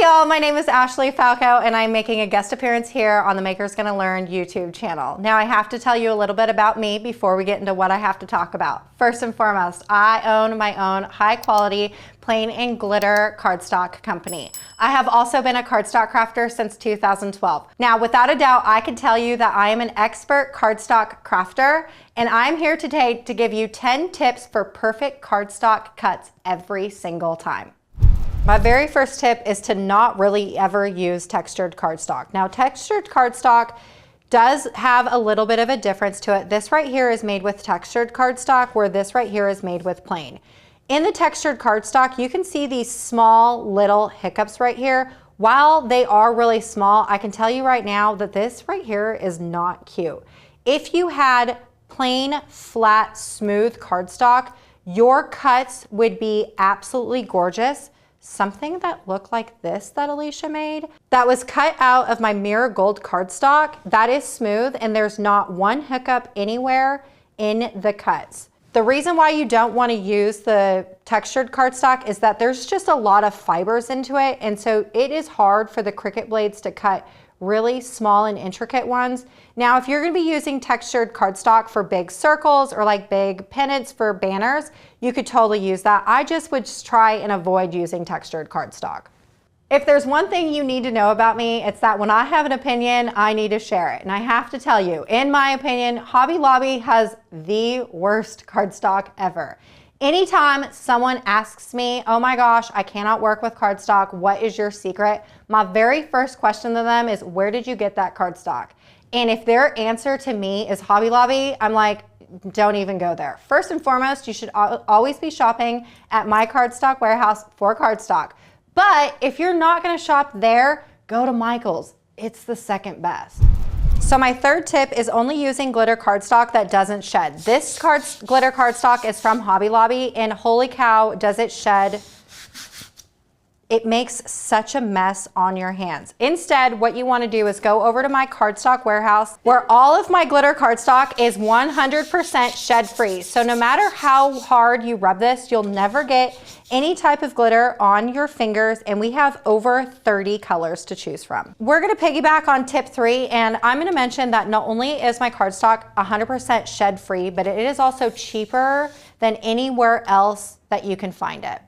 y'all, my name is Ashley Falco and I'm making a guest appearance here on the Makers Gonna Learn YouTube channel. Now I have to tell you a little bit about me before we get into what I have to talk about. First and foremost, I own my own high quality plain and glitter cardstock company. I have also been a cardstock crafter since 2012. Now without a doubt, I can tell you that I am an expert cardstock crafter and I'm here today to give you 10 tips for perfect cardstock cuts every single time. My very first tip is to not really ever use textured cardstock. Now, textured cardstock does have a little bit of a difference to it. This right here is made with textured cardstock, where this right here is made with plain. In the textured cardstock, you can see these small little hiccups right here. While they are really small, I can tell you right now that this right here is not cute. If you had plain, flat, smooth cardstock, your cuts would be absolutely gorgeous. Something that looked like this that Alicia made, that was cut out of my mirror gold cardstock, that is smooth and there's not one hiccup anywhere in the cuts. The reason why you don't want to use the textured cardstock is that there's just a lot of fibers into it, and so it is hard for the Cricut blades to cut really small and intricate ones. Now, if you're going to be using textured cardstock for big circles or like big pennants for banners, you could totally use that. I just would try and avoid using textured cardstock. If there's one thing you need to know about me, it's that when I have an opinion, I need to share it. And I have to tell you, in my opinion, Hobby Lobby has the worst cardstock ever. Anytime someone asks me, oh my gosh, I cannot work with cardstock, what is your secret? My very first question to them is, where did you get that cardstock? And if their answer to me is Hobby Lobby, I'm like, don't even go there. First and foremost, you should always be shopping at my cardstock warehouse for cardstock. But if you're not gonna shop there, go to Michael's. It's the second best. So my third tip is only using glitter cardstock that doesn't shed. This glitter cardstock is from Hobby Lobby, and holy cow, does it shed. It makes such a mess on your hands. Instead, what you want to do is go over to my cardstock warehouse, where all of my glitter cardstock is 100% shed free. So no matter how hard you rub this, you'll never get any type of glitter on your fingers, and we have over 30 colors to choose from. We're going to piggyback on tip 3, and I'm going to mention that not only is my cardstock 100% shed free, but it is also cheaper than anywhere else that you can find it.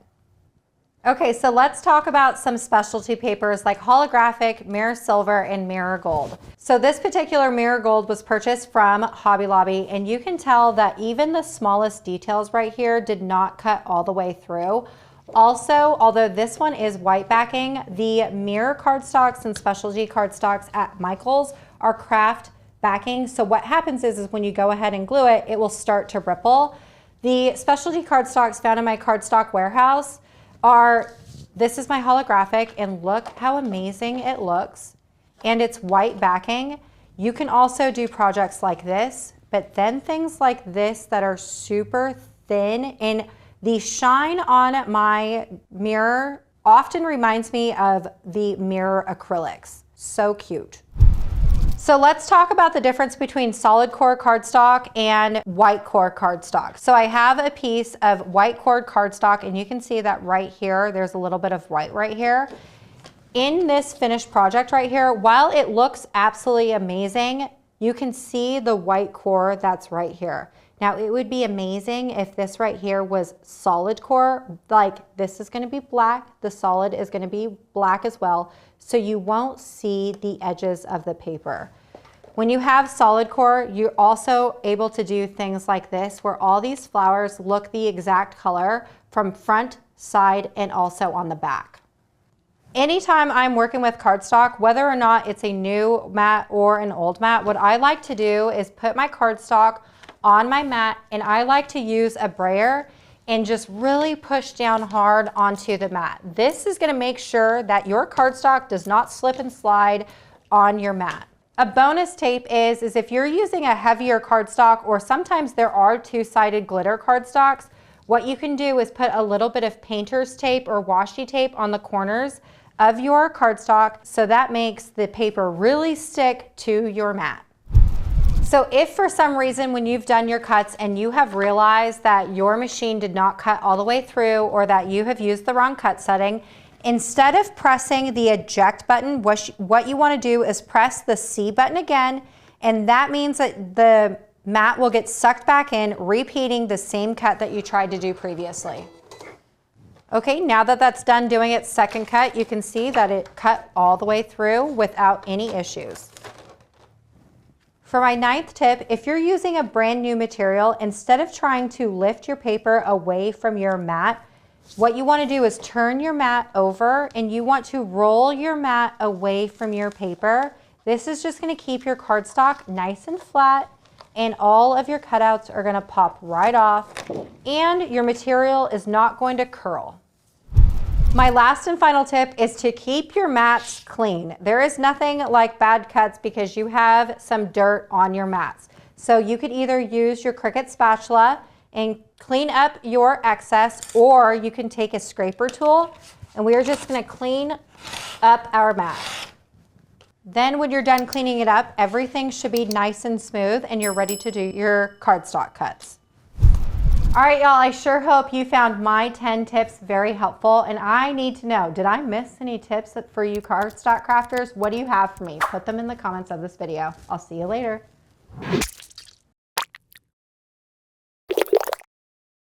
Okay, so let's talk about some specialty papers like holographic, mirror silver, and mirror gold. So this particular mirror gold was purchased from Hobby Lobby, and you can tell that even the smallest details right here did not cut all the way through. Also, although this one is white backing, the mirror cardstocks and specialty cardstocks at Michael's are craft backing. So what happens is when you go ahead and glue it, it will start to ripple. The specialty cardstocks found in my cardstock warehouse this is my holographic, and look how amazing it looks, and it's white backing. You can also do projects like this, but then things like this that are super thin, and the shine on my mirror often reminds me of the mirror acrylics. So cute. So let's talk about the difference between solid core cardstock and white core cardstock. So I have a piece of white core cardstock, and you can see that right here, there's a little bit of white right here. In this finished project right here, while it looks absolutely amazing, you can see the white core that's right here. Now it would be amazing if this right here was solid core, like this is gonna be black, the solid is gonna be black as well, so you won't see the edges of the paper. When you have solid core, you're also able to do things like this, where all these flowers look the exact color from front, side, and also on the back. Anytime I'm working with cardstock, whether or not it's a new mat or an old mat, what I like to do is put my cardstock on my mat, and I like to use a brayer and just really push down hard onto the mat. This is gonna make sure that your cardstock does not slip and slide on your mat. A bonus tip is if you're using a heavier cardstock, or sometimes there are two-sided glitter cardstocks, what you can do is put a little bit of painter's tape or washi tape on the corners of your cardstock, so that makes the paper really stick to your mat. So if for some reason when you've done your cuts and you have realized that your machine did not cut all the way through, or that you have used the wrong cut setting, Instead of pressing the eject button, what you want to do is press the C button again, and that means that the mat will get sucked back in, repeating the same cut that you tried to do previously. Okay, now that that's done doing its second cut, you can see that it cut all the way through without any issues. For my 9th tip, if you're using a brand new material, instead of trying to lift your paper away from your mat, what you want to do is turn your mat over and you want to roll your mat away from your paper. This is just going to keep your cardstock nice and flat, and all of your cutouts are going to pop right off, and your material is not going to curl. My last and final tip is to keep your mats clean. There is nothing like bad cuts because you have some dirt on your mats. So you could either use your Cricut spatula and clean up your excess, or you can take a scraper tool, and we are just going to clean up our mat. Then when you're done cleaning it up, everything should be nice and smooth and you're ready to do your cardstock cuts. All right, y'all, I sure hope you found my 10 tips very helpful, and I need to know, did I miss any tips for you cardstock crafters? What do you have for me? Put them in the comments of this video. I'll see you later.